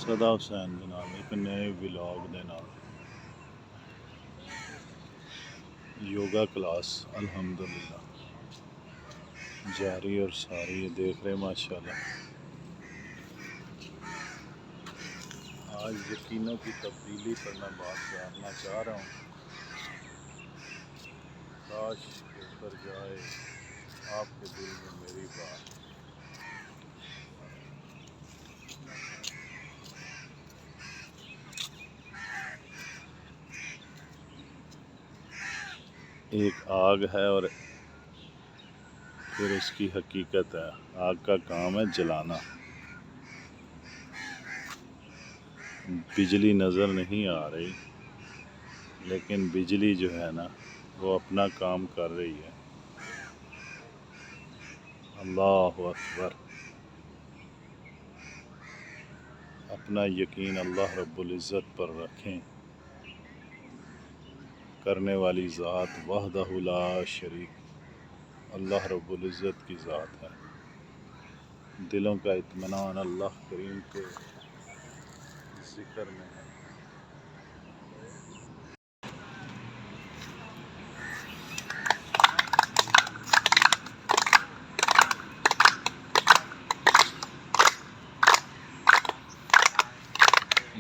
सदा हुसैन जनाब एक नए व्लॉग दे नाल योगा क्लास अल्हम्दुलिल्लाह जारी और सारी देख रहे माशाल्लाह। आज यकीनों की तब्दीली पर मैं बात करना चाह रहा हूँ। काश के उतर जाए आपके दिल में मेरी बात। एक आग है और फिर उसकी हकीकत है। आग का काम है जलाना। बिजली नज़र नहीं आ रही, लेकिन बिजली जो है ना वो अपना काम कर रही है। अल्लाहु अकबर। अपना यकीन अल्लाह रब्बुल इज़्ज़त पर रखें। करने वाली ज़ात वहदहु ला शरीक अल्लाह रब्बुल इज़्ज़त की ज़ात है। दिलों का इत्मीनान अल्लाह करीम के ज़िक्र में है।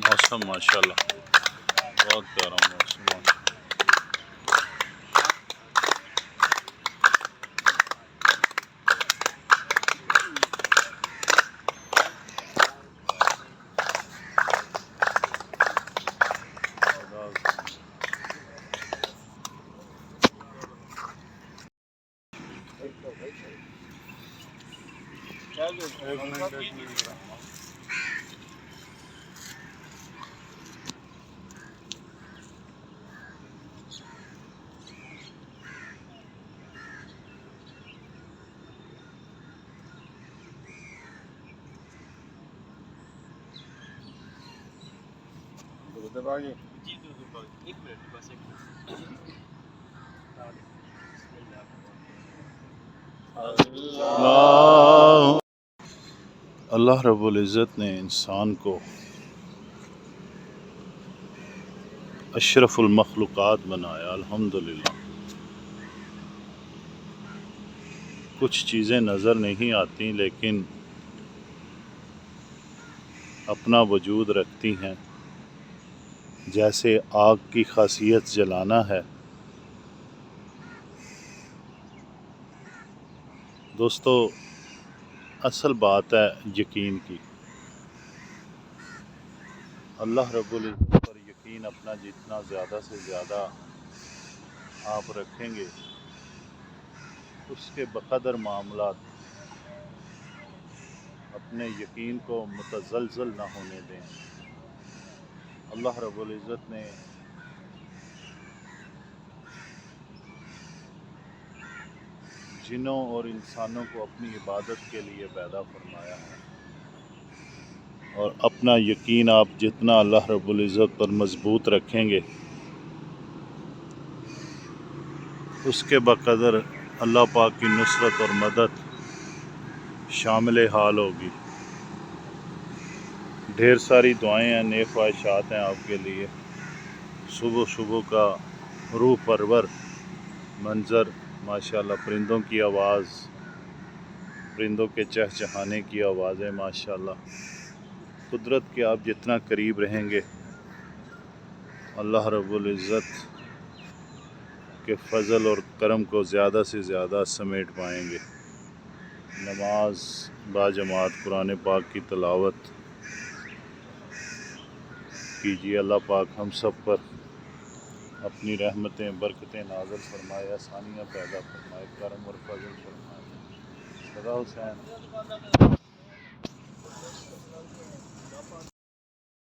मौसम माशाल्लाह बहुत प्यारा मौसम है। अल्लाह रब्बुल इज़्ज़त ने इंसान को अशरफुल मखलूक़ात बनाया। अल्हम्दुलिल्लाह। कुछ चीज़ें नज़र नहीं आती लेकिन अपना वजूद रखती हैं। जैसे आग की खासियत जलाना है। दोस्तों, असल बात है यकीन की। अल्लाह रब्बुल इज़्ज़त पर यकीन अपना जितना ज़्यादा से ज़्यादा आप रखेंगे, उसके बक़दर मामलात अपने यकीन को मुतज़लज़ल ना होने दें। अल्लाह रब्बुल इज़्ज़त ने जिन्नों और इंसानों को अपनी इबादत के लिए पैदा फरमाया है, और अपना यकीन आप जितना अल्लाह रब्बुल इज़्ज़त पर मज़बूत रखेंगे, उसके बक़दर अल्लाह पाक की नुसरत और मदद शामिल हाल होगी। ढेर सारी दुआएं हैं, नेक ख्वाहिशात हैं आपके लिए। सुबह सुबह का रूह परवर मंज़र माशाल्लाह, परिंदों की आवाज़, परिंदों के चहचहाने की आवाज़ें माशाल्लाह। कुदरत के आप जितना करीब रहेंगे, अल्लाह रब्बुल इज़्ज़त के फ़ज़ल और करम को ज़्यादा से ज़्यादा समेट पाएंगे। नमाज बाजमात कुरान पाक की तिलावत कीजिए। अल्लाह पाक हम सब पर अपनी रहमतें बरकतें नाज़िल फरमाए, आसानियाँ पैदा फरमाए, करम और फज़ल फरमाए। सदा हुसैन।